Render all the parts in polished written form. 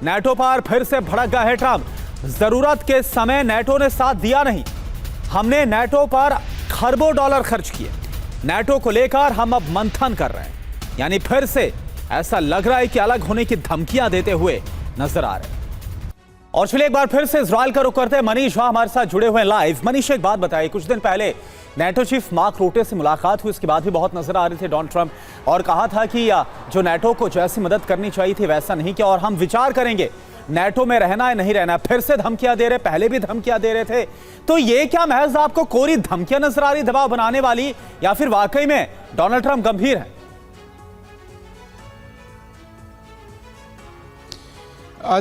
NATO पर फिर से भड़क गए हैं ट्रंप। जरूरत के समय नेटो ने साथ दिया नहीं। हमने नेटो पर खरबों डॉलर खर्च किए। नेटो को लेकर हम अब मंथन कर रहे हैं। यानी फिर से ऐसा लग रहा है कि अलग होने की धमकियां देते हुए नजर आ रहे हैं। और चलिए एक बार फिर से इजराइल का रुख करते हैं। मनीष वहां हमारे साथ जुड़े हुए हैं लाइव। मनीष, एक बात बताइए, कुछ दिन पहले नेटो चीफ मार्क रूटे से मुलाकात हुई, उसके बाद भी बहुत नजर आ रहे थे डोनाल्ड ट्रंप, और कहा था कि जो नेटो को जैसी मदद करनी चाहिए थी वैसा नहीं किया और हम विचार करेंगे नेटो में रहना है नहीं रहना। फिर से धमकियां दे रहे, पहले भी धमकियां दे रहे थे। तो ये क्या महज आपको कोरी धमकियां नजर आ रही, दबाव बनाने वाली, या फिर वाकई में डोनाल्ड ट्रंप गंभीर है?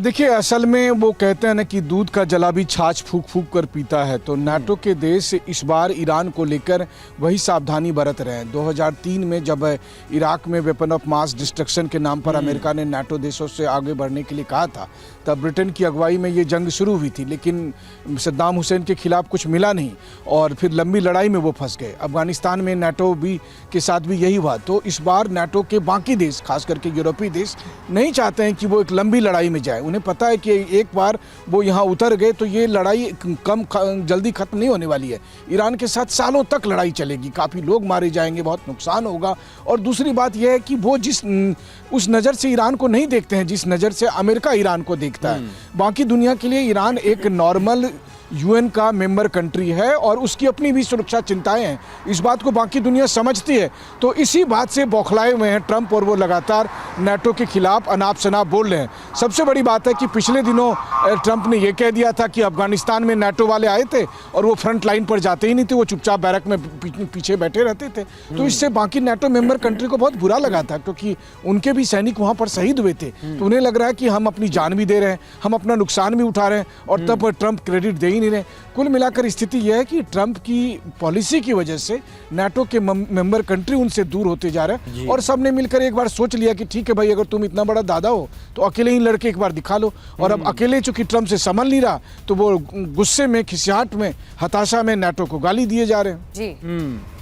देखिए, असल में वो कहते हैं ना कि दूध का जला भी छाछ फूंक फूंक कर पीता है। तो नाटो के देश इस बार ईरान को लेकर वही सावधानी बरत रहे हैं। 2003 में जब इराक में वेपन ऑफ मास डिस्ट्रक्शन के नाम पर अमेरिका ने नाटो देशों से आगे बढ़ने के लिए कहा था, तब ब्रिटेन की अगुवाई में ये जंग शुरू हुई थी, लेकिन सद्दाम हुसैन के खिलाफ कुछ मिला नहीं और फिर लंबी लड़ाई में वो फंस गए। अफगानिस्तान में नाटो भी के साथ भी यही हुआ। तो इस बार नाटो के बाकी देश, खास करके यूरोपीय देश, नहीं चाहते हैं कि वो एक लंबी लड़ाई में जाए। उन्हें पता है कि एक बार वो यहाँ उतर गए तो ये लड़ाई जल्दी खत्म नहीं होने वाली है। ईरान के साथ सालों तक लड़ाई चलेगी, काफ़ी लोग मारे जाएंगे, बहुत नुकसान होगा। और दूसरी बात यह है कि वो उस नज़र से ईरान को नहीं देखते हैं जिस नज़र से अमेरिका ईरान को देखता है। बाकी दुनिया के लिए ईरान एक नॉर्मल यूएन का मेंबर कंट्री है और उसकी अपनी भी सुरक्षा चिंताएं हैं। इस बात को बाकी दुनिया समझती है। तो इसी बात से बौखलाए हुए हैं ट्रंप और वो लगातार नाटो के खिलाफ अनाप शनाप बोल रहे हैं। सबसे बड़ी बात है कि पिछले दिनों ट्रंप ने यह कह दिया था कि अफगानिस्तान में नाटो वाले आए थे और वो फ्रंट लाइन पर जाते ही नहीं थे, वो चुपचाप बैरक में पीछे बैठे रहते थे। तो इससे बाकी नाटो मेंबर कंट्री को बहुत बुरा लगा था, क्योंकि उनके भी सैनिक वहाँ पर शहीद हुए थे। तो उन्हें लग रहा है कि हम अपनी जान भी दे रहे हैं, हम अपना नुकसान भी उठा रहे हैं, और तब ट्रंप क्रेडिट दे नहीं रहे। कुल मिलाकर स्थिति यह है कि ट्रंप की पॉलिसी की वजह से नाटो के मेंबर कंट्री उनसे दूर होते जा रहे हैं। और सबने मिलकर एक बार सोच लिया कि ठीक है भाई, अगर तुम इतना बड़ा दादा हो तो अकेले ही लड़के एक बार दिखा लो। और अब अकेले चूंकि ट्रंप से संभल नहीं रहा, तो वो गुस्से में, खिसियाहट में, हताशा में नाटो को गाली दिए जा रहे हैं। जी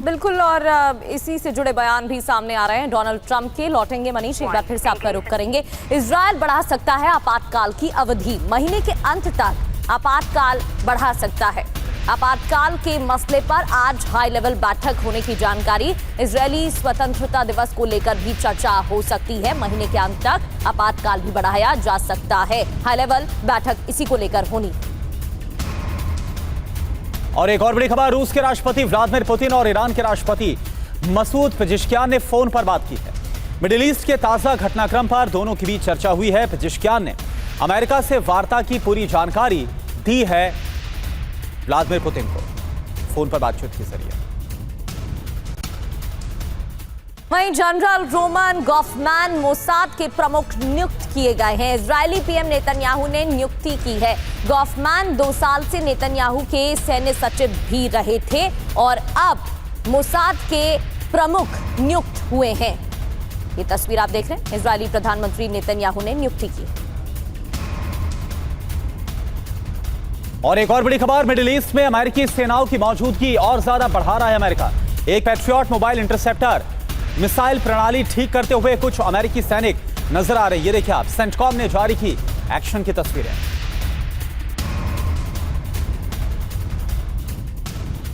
बिल्कुल। और इसी से जुड़े बयान भी सामने आ रहे हैं डोनाल्ड ट्रंप के। लौटेंगे मनीष, एक बार फिर से आपका रुख करेंगे। इजराइल बढ़ा सकता है आपातकाल की अवधि, महीने के अंत तक आपातकाल बढ़ा सकता है। आपातकाल के मसले पर आज हाई लेवल बैठक होने की जानकारी। इजरायली स्वतंत्रता दिवस को लेकर भी चर्चा हो सकती है। महीने के अंत तक आपातकाल भी बढ़ाया जा सकता है। हाई लेवल बैठक इसी को लेकर होनी। और एक और बड़ी खबर, रूस के राष्ट्रपति व्लादिमीर पुतिन और ईरान के राष्ट्रपति मसूद पेजेश्कियान ने फोन पर बात की है। मिडिल ईस्ट के ताजा घटनाक्रम पर दोनों के बीच चर्चा हुई है। पेजेश्कियान ने अमेरिका से वार्ता की पूरी जानकारी दी है व्लादिमीर पुतिन को फोन पर बातचीत के जरिए। वहीं जनरल रोमन गॉफमैन मोसाद के प्रमुख नियुक्त किए गए हैं। इजरायली पीएम नेतन्याहू ने नियुक्ति की है। गॉफमैन 2 साल से नेतन्याहू के सैन्य सचिव भी रहे थे और अब मोसाद के प्रमुख नियुक्त हुए हैं। ये तस्वीर आप देख रहे हैं, इजरायली प्रधानमंत्री नेतन्याहू ने नियुक्ति की। और एक और बड़ी खबर, मिडिल ईस्ट में अमेरिकी सेनाओं की मौजूदगी और ज्यादा बढ़ा रहा है अमेरिका। एक पैट्रियट मोबाइल इंटरसेप्टर मिसाइल प्रणाली ठीक करते हुए कुछ अमेरिकी सैनिक नजर आ रहे हैं। ये देखिए आप, सेंटकॉम ने जारी की एक्शन की तस्वीरें।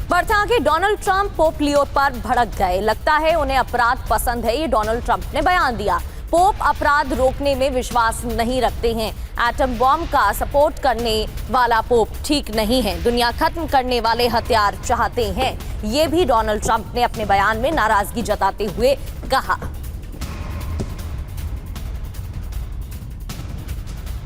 बढ़ता आगे, डोनाल्ड ट्रंप पोप लियो पर भड़क गए। लगता है उन्हें अपराध पसंद है, ये डोनाल्ड ट्रंप ने बयान दिया। पोप अपराध रोकने में विश्वास नहीं रखते हैं। एटम बॉम्ब का सपोर्ट करने वाला पोप ठीक नहीं है। दुनिया खत्म करने वाले हथियार चाहते हैं, ये भी डोनाल्ड ट्रंप ने अपने बयान में नाराजगी जताते हुए कहा।